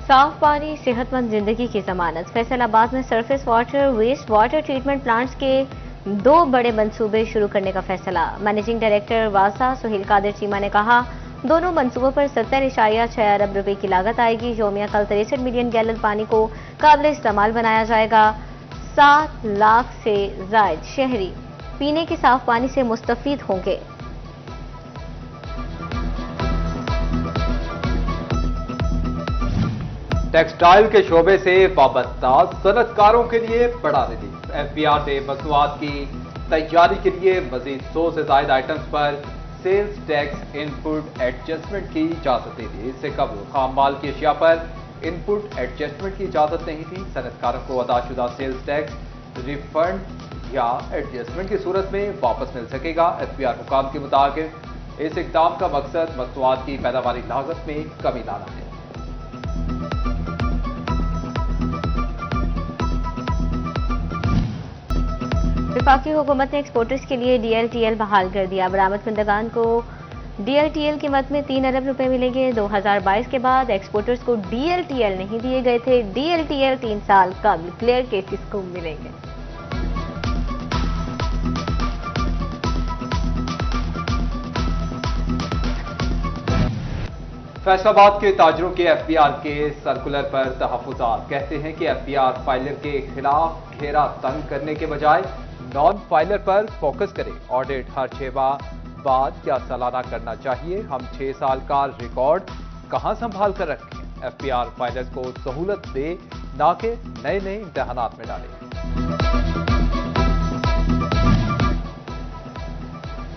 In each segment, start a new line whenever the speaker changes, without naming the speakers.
साफ पानी सेहतमंद जिंदगी की जमानत। फैसलाबाद में surface water waste water treatment plants के 2 बड़े मंसूबे शुरू करने का फैसला। मैनेजिंग डायरेक्टर वासा सुहेल कादिर चीमा ने कहा, दोनों मंसूबों पर 70.6 अरब रुपए की लागत आएगी। योमिया कल 63 मिलियन गैलन पानी को काबिल इस्तेमाल बनाया जाएगा। 7 लाख से जायद शहरी पीने के साफ पानी से मुस्तफीद होंगे।
टेक्सटाइल के शोबे से वाबस्ता सनतकारों के लिए बड़ा रिलीफ। एफबीआर ने मसनूआत की तैयारी के लिए मजीद 100 से ज्यादा आइटम्स पर सेल्स टैक्स इनपुट एडजस्टमेंट की इजाजत दे दी। इससे कबल खाम माल की अशिया पर इनपुट एडजस्टमेंट की इजाजत नहीं थी। सनतकारों को अदाशुदा सेल्स टैक्स रिफंड या एडजस्टमेंट की सूरत में वापस मिल सकेगा। एफबीआर हुकाम के मुताबिक इस इकदाम का मकसद मसनूआत की पैदावारी लागत में कमी लाना है।
वफाकी हुकूमत ने एक्सपोर्टर्स के लिए डीएलटीएल बहाल कर दिया। बरामद कुंदगान को डीएलटीएल की मद में 3 अरब रुपए मिलेंगे। 2022 के बाद एक्सपोर्टर्स को डीएलटीएल नहीं दिए गए थे। डीएलटीएल 3 साल कबल क्लियर केसेस को मिलेंगे।
फैसलाबाद के ताजरों के एफबीआर के सर्कुलर पर तहफुजात कहते हैं कि एफबीआर फाइलर के खिलाफ घेरा तंग करने के बजाय नॉन फाइलर पर फोकस करें। ऑडिट हर 6 माह बाद या सालाना करना चाहिए। हम 6 साल का रिकॉर्ड कहां संभाल कर रखें। एफबीआर फाइलर्स को सहूलत दे, ना कि नए नए इम्तिहानात में डालें।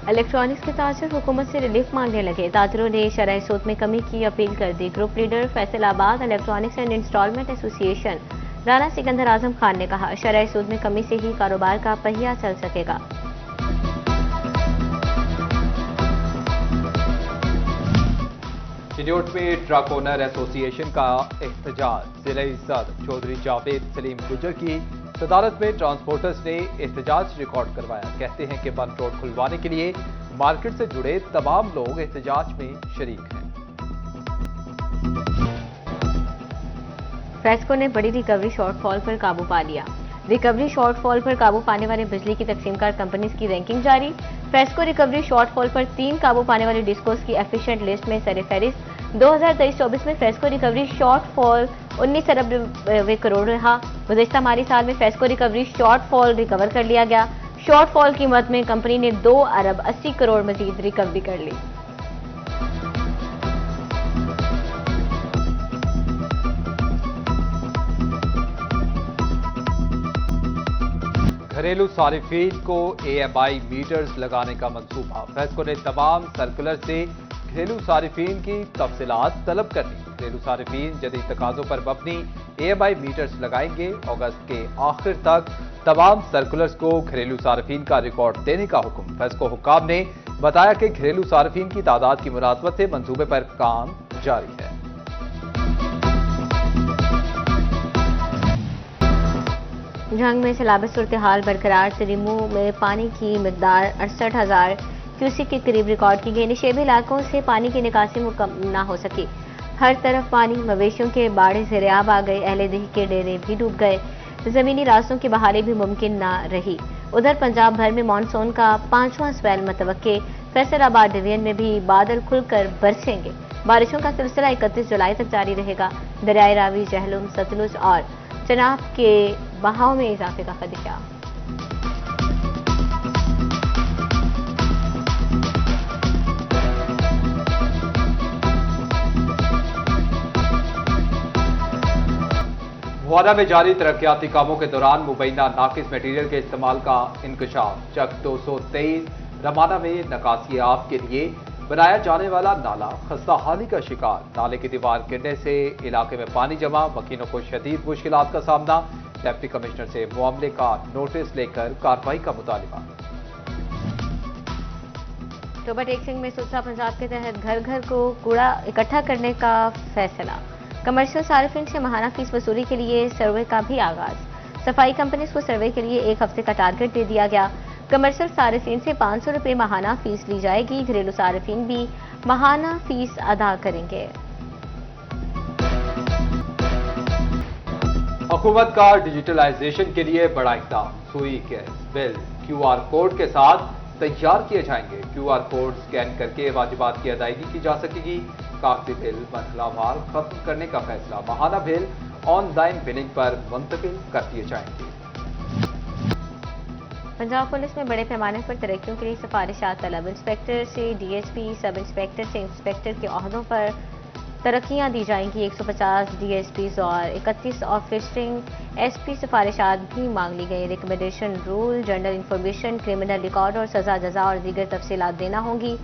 इलेक्ट्रॉनिक्स के ताजर हुकूमत से रिलीफ मांगने लगे। ताजरों ने शरह सूद में कमी की अपील कर दी। Group leader Faisalabad electronics and instalment association Rana Sikandar Azam Khan ने कहा, शरह सूद में कमी से ही कारोबार का पहिया चल सकेगा।
चिन्योट में ट्रक ओनर एसोसिएशन का एहतजाज। जिले सदर चौधरी जावेद सलीम गुजर की सदारत में ट्रांसपोर्टर्स ने एहतजाज रिकॉर्ड करवाया। कहते हैं कि बंद रोड खुलवाने के लिए मार्केट से जुड़े तमाम लोग एहतजाज में शरीक हैं।
फ्रेस्को ने बड़ी रिकवरी शॉर्टफॉल पर काबू पा लिया। रिकवरी शॉर्टफॉल पर काबू पाने वाले बिजली की तकसीमकार कंपनीज की रैंकिंग जारी। फ्रेस्को रिकवरी शॉर्टफॉल पर 3 काबू पाने वाली डिस्कोस की एफिशिएंट लिस्ट में सरफहरिस्त। 2023-24 में फ्रेस्को रिकवरी शॉर्टफॉल 19 अरब करोड़ रहा। गुज़िश्ता माली साल में फ्रेस्को रिकवरी शॉर्टफॉल रिकवर कर लिया गया। शॉर्टफॉल की मद में कंपनी ने 2 अरब 80 करोड़ मजीद रिकवरी कर ली।
घरेलू सारिफीन को एएमआई मीटर्स लगाने का मंसूबा। फ्रेस्को ने तमाम सर्कुलर से घरेलू सारिफीन की तफसीलात तलब कर ली। घरेलू सारिफीन जदीद तकाजों पर मबनी एएमआई मीटर्स लगाएंगे। अगस्त के आखिर तक तमाम सर्कुलर्स को घरेलू सारिफीन का रिकॉर्ड देने का हुक्म। फ्रेस्को हुक्काम ने बताया कि घरेलू सारिफीन की तादाद की मुनासबत से मंसूबे पर काम जारी है।
जंग में सैलाबी सूरत हाल बरकरार। सिरिमू में पानी की मिकदार 68,000 क्यूसिक के करीब रिकॉर्ड की गई। निशेबी इलाकों से पानी की निकासी मुकम्मल न हो सकी। हर तरफ पानी, मवेशियों के बाड़े ज़ेर-ए-आब आ गए। अहले दिल के डेरे भी डूब गए। जमीनी रास्तों की बहाली भी मुमकिन न रही। उधर पंजाब भर में मानसून का 5वां स्पेल मुतवक्के। फैसलाबाद डिवीजन में भी बादल खुलकर बरसेंगे। बारिशों का सिलसिला 31 जुलाई तक जारी रहेगा। दरियाए रावी, जहलुम, सतलुज और चनाब के बहाव में इजाफे का खदशा।
मुआना में जारी तरक्याती कामों के दौरान मुबैना नाकिस मटीरियल के इस्तेमाल का इंकशाफ। चक 223 रमाना में नकासी आब के लिए बनाया जाने वाला नाला खस्ताहाली का शिकार। नाले की दीवार गिरने से इलाके में पानी जमा। मकीनों को शदीद मुश्किलात का सामना। डिप्टी कमिश्नर से मामले का नोटिस लेकर कार्रवाई का मुतालिबा।
टोबा टेक्सिंग में सुथरा पंजाब के तहत घर घर को कूड़ा इकट्ठा करने का फैसला। कमर्शियल सार्फिन से माहाना फीस वसूली के लिए सर्वे का भी आगाज। सफाई कंपनीज को सर्वे के लिए 1 हफ्ते का टारगेट दे दिया गया। कमर्शियल सार्फिन से 500 रुपये माहाना फीस ली जाएगी। घरेलू सार्फिन भी माहाना फीस अदा करेंगे।
हुकूमत का डिजिटलाइजेशन के लिए बड़ा इक़दाम। सुई गैस बिल QR कोड के साथ तैयार किए जाएंगे। QR कोड स्कैन करके वाजिबात की अदायगी की जा सकेगी। कागजी बिल मरहलावार खत्म करने का फैसला। माहाना बिल ऑनलाइन बिलिंग पर मुंतकिल कर दिए जाएंगे।
पंजाब पुलिस में बड़े पैमाने पर तरक्कियों के लिए सिफारिशात तलब। इंस्पेक्टर से DSP, सब इंस्पेक्टर से इंस्पेक्टर के ओहदों पर तरक्कियां दी जाएंगी। 150 DSPs और 31 ऑफिसरिंग SP सिफारिशात भी मांग ली गई। Recommendation rule, general information, criminal record और सजा जजा और दीगर तफसीलात देना होंगी।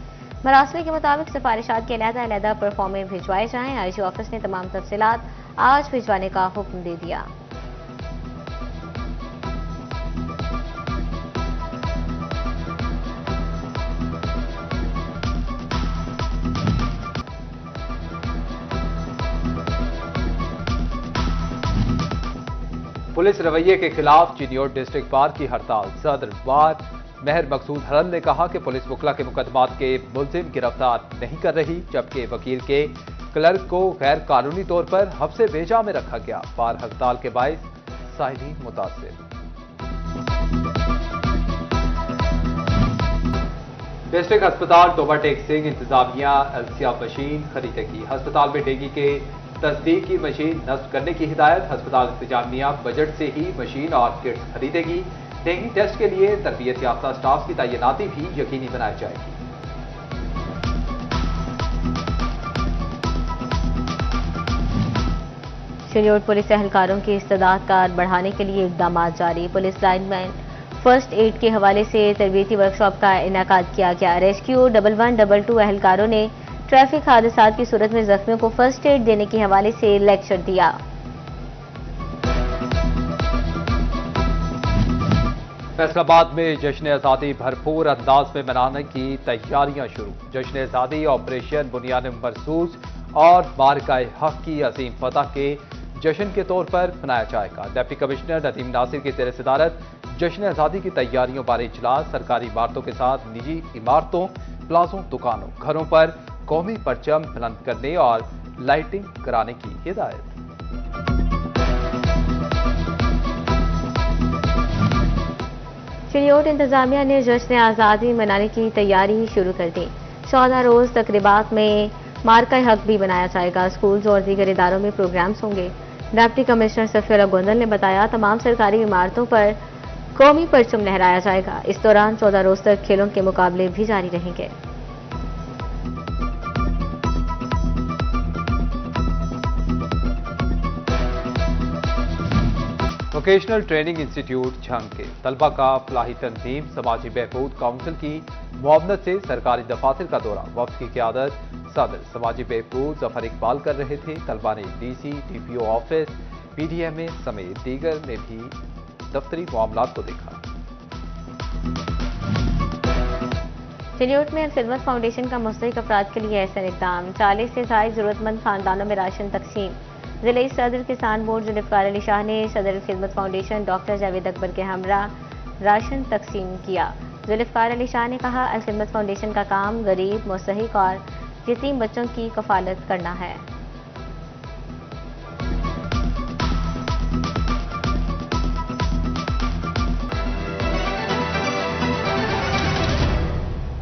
मरासले के मुताबिक सिफारिशात के अलहदा परफॉर्मे भिजवाए जाएं। IG ऑफिस ने तमाम तफसीलात आज भिजवाने का हुक्म दे दिया।
पुलिस रवैये के खिलाफ चिन्योट डिस्ट्रिक्ट बार की हड़ताल। सदर बार महर मकसूद हरन ने कहा कि पुलिस मुकला के मुकदमात के मुलजिम गिरफ्तार नहीं कर रही, जबकि वकील के क्लर्क को गैर कानूनी तौर पर हफ्से बेजा में रखा गया। बार हड़ताल के बायस साहिबी मुतासिर। डिस्ट्रिक्ट अस्पताल टोबा टेक सिंह इंतजामिया एलसिया मशीन खरीदेगी। अस्पताल में डेंगू के तस्दीक की मशीन नस्ब करने की हिदायत। अस्पताल इंतजामिया बजट से ही मशीन और किट्स खरीदेगी। डेंगू टेस्ट के लिए तरबियत याफ्ता स्टाफ की तैनाती भी यकीनी बनाई जाएगी।
चिन्योट पुलिस एहलकारों की इस्तेदाद कार बढ़ाने के लिए इकदाम जारी। पुलिस लाइनमैन फर्स्ट एड के हवाले से तरबियती वर्कशॉप का इनेकाद किया गया। रेस्क्यू 1122 एहलकारों ने ट्रैफिक हादसात की सूरत में जख्मियों को फर्स्ट एड देने के हवाले से लेक्चर दिया।
फैसलाबाद में जश्न आज़ादी भरपूर अंदाज में मनाने की तैयारियां शुरू। जश्न आज़ादी ऑपरेशन बुनियाद मरसूस और मार्का हक की अजीम फतह के जश्न के तौर पर मनाया जाएगा। डिप्टी कमिश्नर नदीम नासिर की ज़ेर सदारत जश्न आज़ादी की तैयारियों बारे इजलास। सरकारी इमारतों के साथ निजी इमारतों, प्लाजों, दुकानों, घरों पर कौमी परचम बुलंद करने और लाइटिंग कराने की हिदायत।
चिन्योट इंतजामिया ने जश्न आज़ादी मनाने की तैयारी शुरू कर दी। 14 रोज तकरीबात में मार्का हक भी बनाया जाएगा। स्कूल्स और दीगर इदारों में प्रोग्राम्स होंगे। डिप्टी कमिश्नर सफिया गोंदल ने बताया, तमाम सरकारी इमारतों पर कौमी परचम लहराया जाएगा। इस दौरान 14 रोज तक खेलों के मुकाबले भी जारी रहेंगे।
वोकेशनल ट्रेनिंग इंस्टीट्यूट झंग के तलबा का फलाही तंजीम समाजी बहबूद काउंसिल की मुआवनत से सरकारी दफातर का दौरा। वफ्द की क़यादत सदर समाजी बहबूद जफर इकबाल कर रहे थे। तलबा ने DC, DPO ऑफिस, PDMA समेत दीगर में भी दफ्तरी मामलात को देखा।
चिन्योट में खिदमत फाउंडेशन का मुस्तहिक अफराद के लिए ऐसा इक़दाम। 40 से ज़ायद जरूरतमंद खानदानों में राशन तकसीम। जिले सदर किसान बोर्ड जुल्फ़िकार अली शाह ने सदर खिदमत फाउंडेशन डॉक्टर जावेद अकबर के हमरा राशन तकसीम किया। जुल्फ़िकार अली शाह ने कहा, खिदमत फाउंडेशन का काम गरीब, मुस्तहिक और यतीम बच्चों की कफालत करना है।